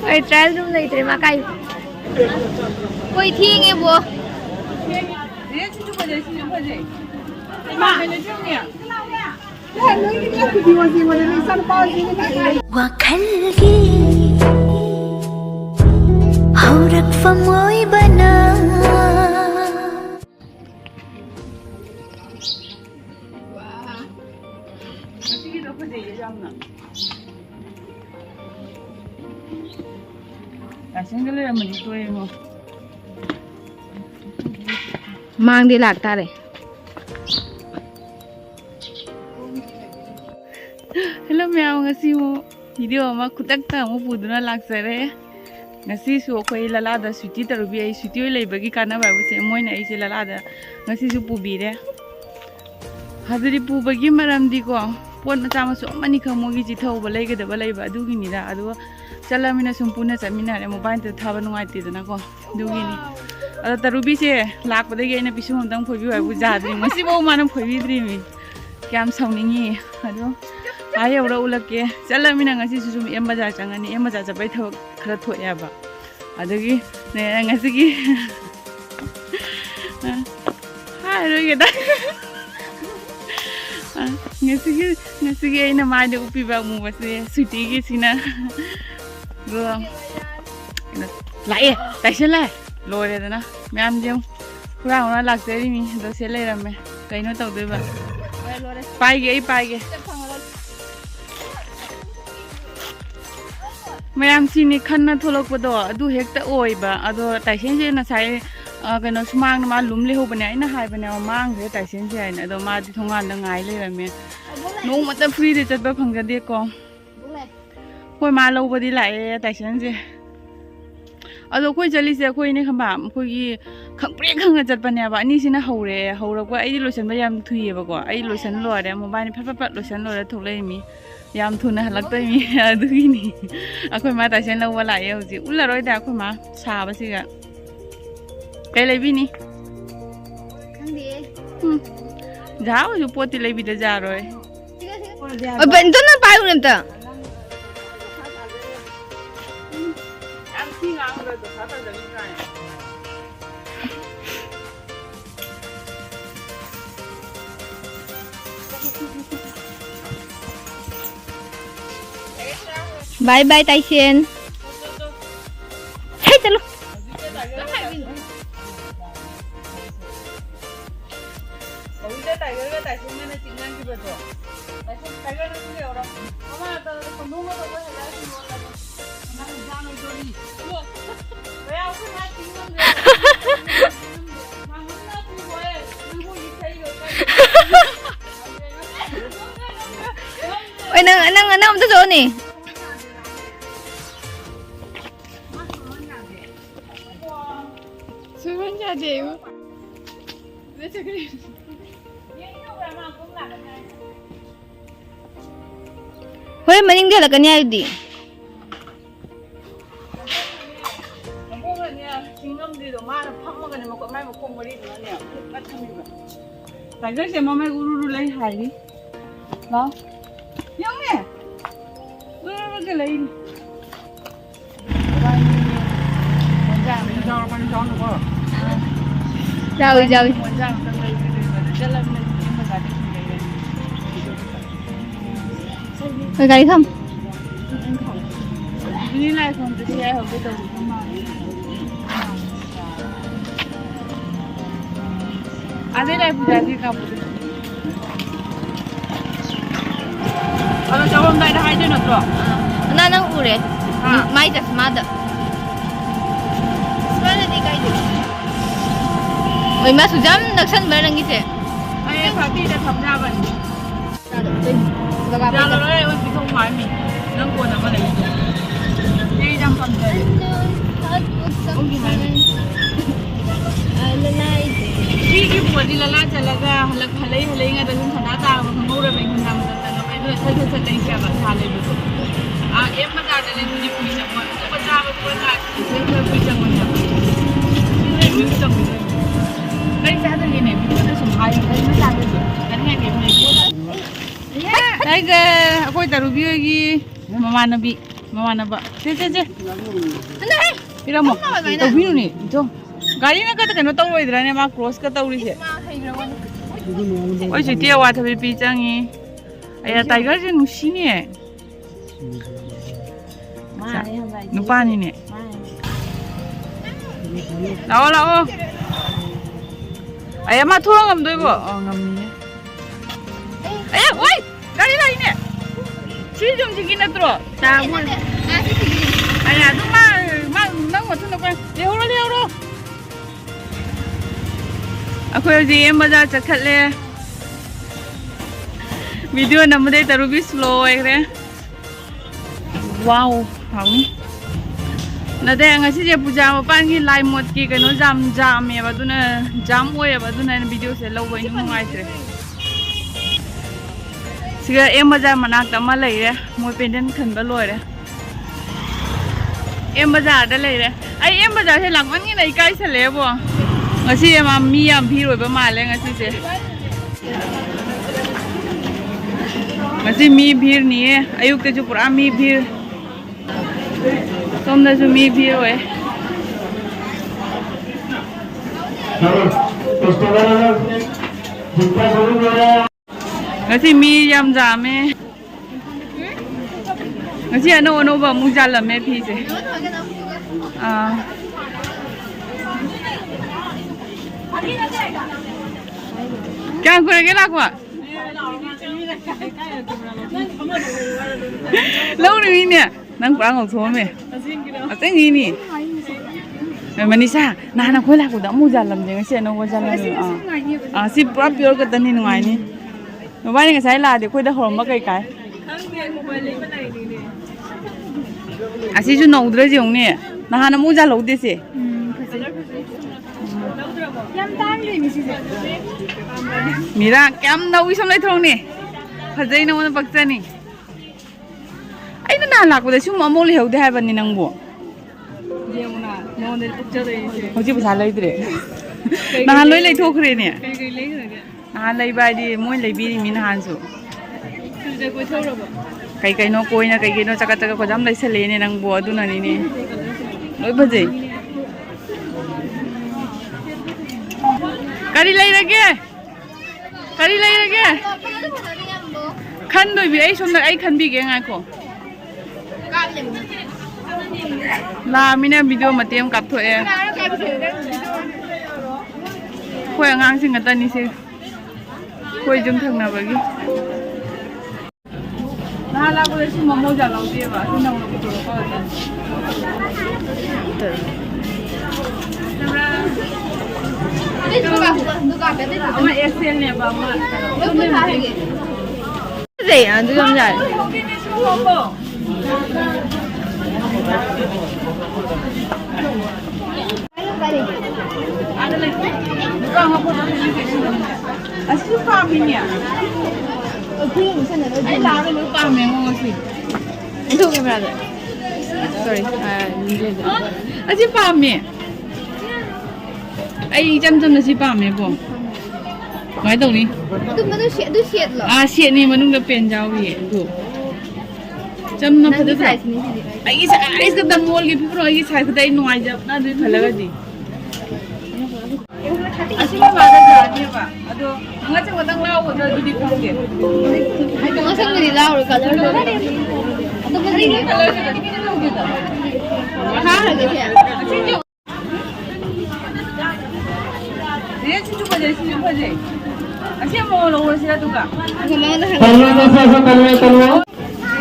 Ơi trái luôn này trái mà cay. Quay thi nghe bố. وخلقي حورك فموي بنا mang đi lạc ta đây. Hello mèo, ngasi mo video mà kutak ta mo puduna laksare. Ngasi su khoi Lala da suti tarubi ai suti oi lei bagi kana ba se moi na ai se Lala da ngasi su pubi re. Hadri pu bagi maram di ko pon na chama su mani khamo gi ji thau ba lei ga da ba lei ba du gi ni da adu chalamina sumpuna chamina re mobile ta thaba nungai ti da na ko du gi ni. Ada tarubi se lak ba dai na pisum dang phoi bi ba bu ja dri ngasi bo manam phoi bi dri mi. Kyam sauni adu ai ora ulake chalamina ngasi su sum emada changani emada chabai tho khara thoya ba adagi ne ngasi gi ha roge da ngasi gi ina mai de upi ba mu base suti gi sina go lai tai se lai lore da na myam jem pura ona lakse mi do se le ramme kaino taw de ba pai ge mayam sini khanna tholok bodo adu hekta oiba ado taisen je na sai kano smang ma lum le ho bane ina hai bane mang je taisen je ai na ado ma di thongan da ngai le rame nong mata free de chat ba phang ja de ko koi ma lo bodi lai taisen je ado koi jali se koi ne khamba koi gi khang pre khang chat bane ba ni sina hore hora ko ai lotion ba yam thuye ba ko ai lotion lo re mobile ni phat lotion lo re thok le mi yam thuna halak tai mi adu gi ni akhoi ma taisen lo wala ye hoji ulla roi da akhoi ma sa ba si ga kai le bi ni Khang di. Jao ju poti le bi da ja roi Oi ben to na pai unem ta. am si ngang ro to sa ta da ni kai Bye bye Taisen. Hey chalo. Oi nang om tu zo ni. Suban ja deu. Vete kri. Hoi maning dia la kanya di. Tiger se mama guru lai hai lo yang ne guru ke lai Jauh. Hơi gáy không? Ini lah kontes saya hobi tu sama. Ada lah puja di kampung. Kalau jawab tak ada haji nak tu. Nang ure. Mai jas mada. Sebenarnya di kai tu. Oi mas jam naksan barang gitu. Ayah pasti dah sampai apa ni? Baga Kalau orang orang pisau mami, nak kau nama lagi. Ini jam sampai. Ini buat di Lala jalaga halak halai ingat dengan sanata, kamu orang yang nama tentang apa itu saya sedang siapa halai itu. Emada ada yang di punya mana? Baca apa pun tak, saya punya mana? Ini punya mana? Kali saya ni ni, kita semua yang kali mana ada tu, kan yang ni. Tiger, aku taruh biar lagi, mama nabi. Mamanaba. Je. Piramu. Toubeu ni. Jo. Gari na kata kano tawai dra ne ma cross ka tawri se. Oi sweetie wa thabi pi changi. Aya tiger je nushi ne. Nupa ni ne. Lao. Aya ma thurang ngam doi bo. Ngam ni. Aya oi. Gari lai ne. Chi jum chi na tro. Ta mo. Aya tu ma nang mo thun ko. Leo. Aku di Baazar cakap le. Video nama dia terlalu slow aja. Wow, tahu. Nanti ngasih je puja apa ni live mode ki keno jam ya, batu na jam ya batu na video se lau ini mungai tre. Sehingga Baazar manak tamal lagi ya, mau pendek kan baloi ya. Baazar ada lagi ya. Ay Baazar se langman ni naik kai se lebo. Ngasih ya mami yang biru bermalah ngasih se. Ngasih mi bir ni, ayuk tu pura mi bir. Somda tu mi bir we. Ngasih mi jam me. Ngasih ano ba mujalam me pi se. Kya kore lakwa? Lâu rồi nè, nang quá ngọc thốn mẹ. Tên gì nè? Mà đi xa, na khối lạc của đã mua giặt làm gì cái xe nó có giặt làm gì ship prop pure cái tên này ngoài nè. Mà bây giờ cái là để khối đã hỏng mất cái. Asi chú nấu được gì không nè? Na nó mua giặt lâu thế gì? Mira, cam nấu cái xong lại thong nè. Thật ra nó bạc chân nè. Ai nó nào lạc của chúng mà mua liều thì hai bên nang bộ. Không chỉ phải lấy đấy. Nàng lấy thuốc rồi nè. Nàng lấy bài đi mua lấy bì mình hàng số. Cái nó coi na cái nó chắc có dám lấy xe lấy nè nang bộ tu nani nè. Nói bao giờ? Cái lấy ra kia. Cái lấy ra kia. Khăn đôi bị ấy xong rồi ấy khăn bị cái ngay cô. Là mình video mà tiêm cặp thôi em. Khôi ngang xin người ta đi xem. Khôi chúng thằng nào vậy? Là cô xin mà mua giả lâu đi mà, xin nào nó cũng có được. Oma SL này bà mà. Gì à? Tôi không giải. Ada lagi. Bukan apa nak asli farming ya. Ay lama lu farming mo kasi. Itu kamera. Sorry. Asli farming. Ay jam nasi farming po. Ngay đâu đi? Tôi xiết rồi. Xiết này mà nung được pen giao gì được. Chăm nó phải được. Ai cái đam mol cái phim rồi cái cái nói jab na đi phải là gì? Asli Baazar jadi apa? Aduh, nggak cuma tang lau udah di pangge. Nggak cuma di lau color dulu. Atau begini color gitu. Mahal gitu ya. Dia cucu aja. Asli mau lo sih tu kak?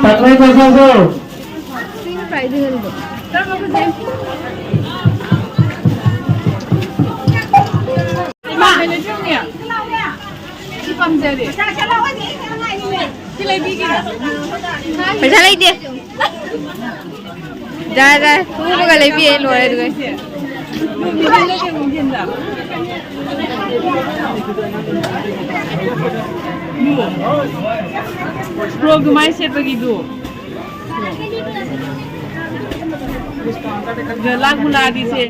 Talwe sasa. Sing fry dengan itu. Terus apa sih? पैसा लाई दे जा तू लोग ले भी लो है दुगे bro gemai set begitu gelak mula di sini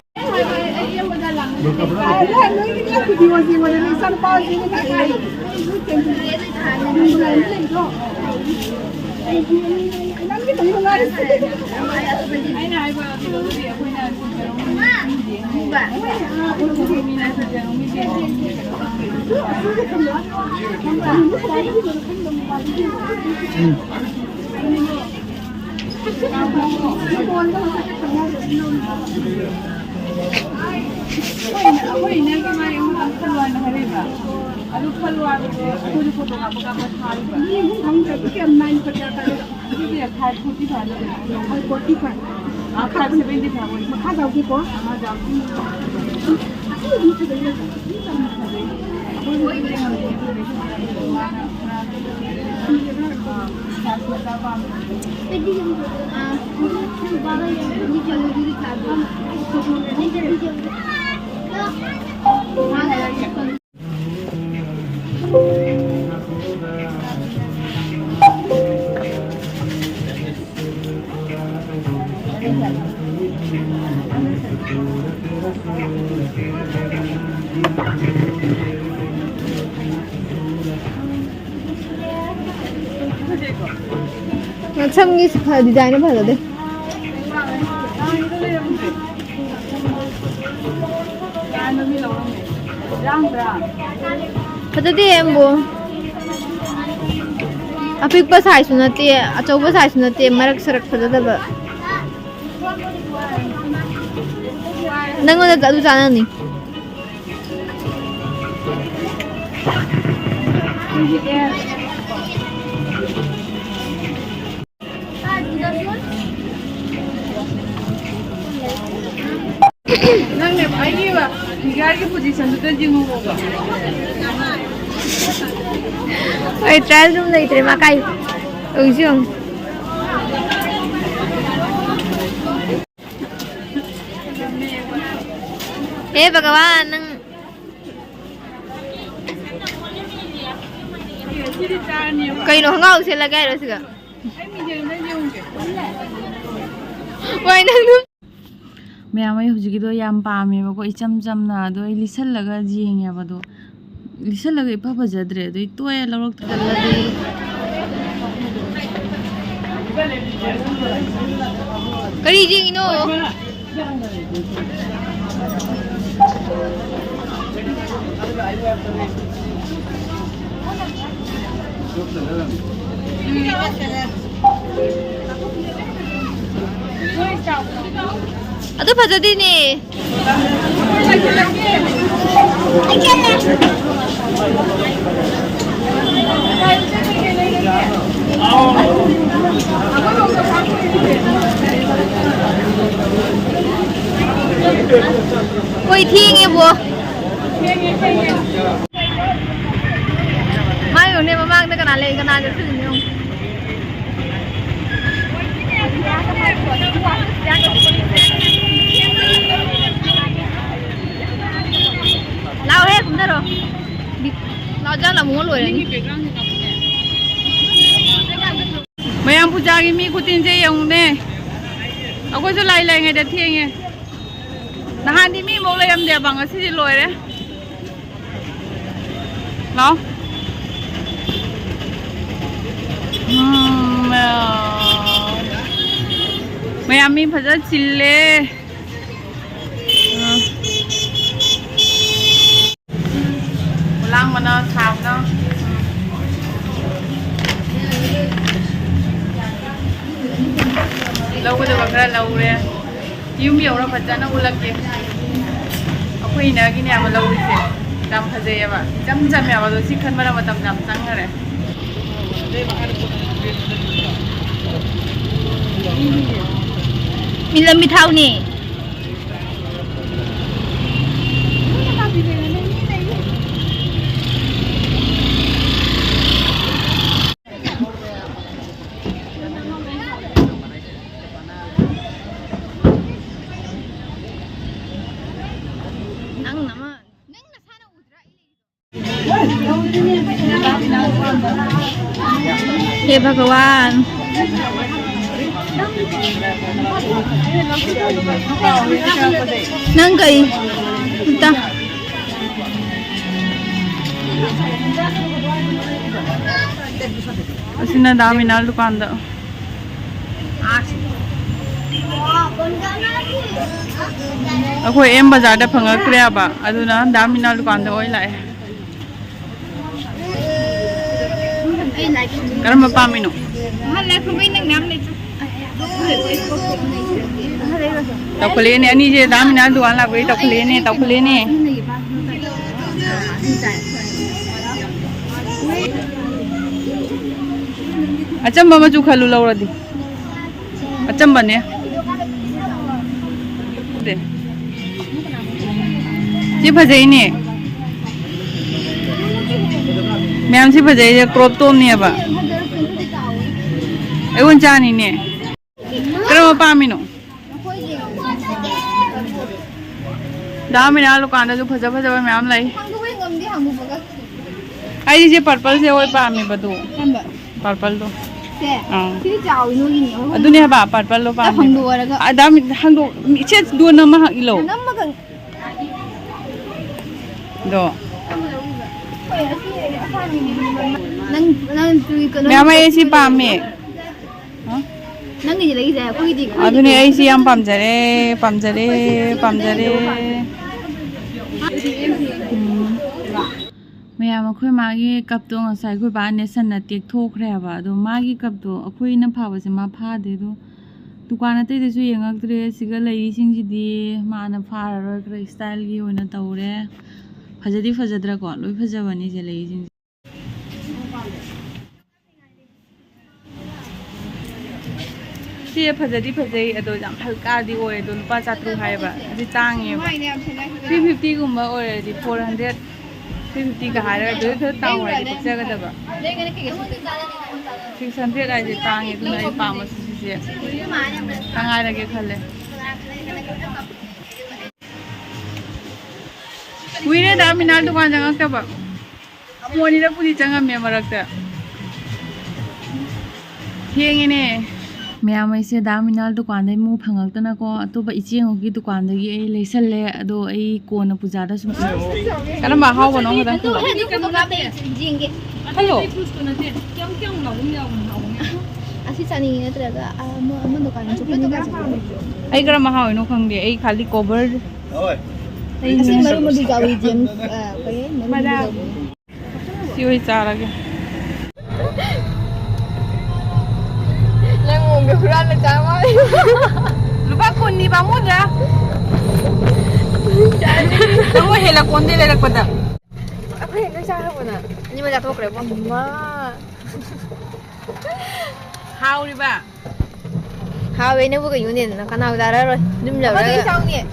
참기 디자인을 봐야 돼. Pagdating embo. Apik pa size mo natin, achaw pa size mo natin, marak-sarak pa ba? Nangon na dalo sana ni. Nang ne bhai ba bigar ki position to jingo hoga Ay trial room na itre makai. Usyong. Bagawan nang kayo no hangaw sila gaya siga. Why nang mayam ai hujigido yam paame ba ko icham chamna do I lisalaga jing ya ba do lisalaga ipa bajadre do toya lorok Lagi. Kari jing ino. Aduh pada ni. Koi thiêng em bố. Mai hôm nay mà mang tới cái nào lên cái nào được gì không? Lao hết cũng được rồi. Lao chắc là muốn lùi đấy. mayam puja gi mi kutin je yong ne ako jo lai lai ngai da thieng e nahan di mi mo lai am de bang asi di loi re lo mayam mi phaja chille lang mana tham na lâu cái được ra lâu rồi, yêu miêu nó phải cho nó ulang kì, aku ini lagi ni apa lâu sih, dam saja ya pak, jam ya pak, sih kan mana macam jam sangat ya. Milam bithau ni. He Bhagawan. Nang kai ta Asina dami na dukaan da. Ako Baazar da phangakre ba aduna dami na dukaan da oi lai. Karama pamino. Taukhale ne ani je dami na dukaan la bai taukhale ne. Achamba ma chu khalu laura di. Achamba ne. De. Ji phajai ne. Myam si phajai crop top ne ba. Ai won cha ni ne. Karama pamino. Dami na dukaan da chu phaja myam lai. Ai je purple se oi pami ba do. Purple do. Aduni ba purple lo pami. Adam hangdo che do na ma ilo. Do. Myam ai si pami. Aduni ai si yam pamjare. Mayam akhoi magi cup to ngasai khoi ba ne san na tek thokre ba do magi cup to akhoi na pha ba se ma pha de do dukan ate de su yengak tre siga lai sing ji di ma na pha ro kre style gi ona tawre phajadra ko loi phajabani je lai sing si phajai ado jam halka di oi do lupa 400 hai ba adi tangi 350 gumba oi di 400 350 ka hara do tho taw ra di picture ka daba 600 ai di tangi du nai pa ma si se tangai ra ke khale kuine da minal dukan jang ka ba moni ra puri jang me marak ta thieng ne Mayam ai se daminal dukan dai mu phangak tana ko atoba icheng gi dukan dagi ai leisalle ado ai kona puja da sum kana ma haw bono ga hello asitani natraga ama dukan chu pani ga ai gara ma haw no khangde ai khali cover ai asi maru madu gawi jem kai mada si oi chara ge Nggak berani sama. Lupa kundi bangun ya. Kamu hela kundi lelak pada. Apa yang cara mana? Ini macam apa kerja Pumba? How ni ba? How ini bukan unit, nak kenal darah roh. Dim jauh. Apa yang tahu ni?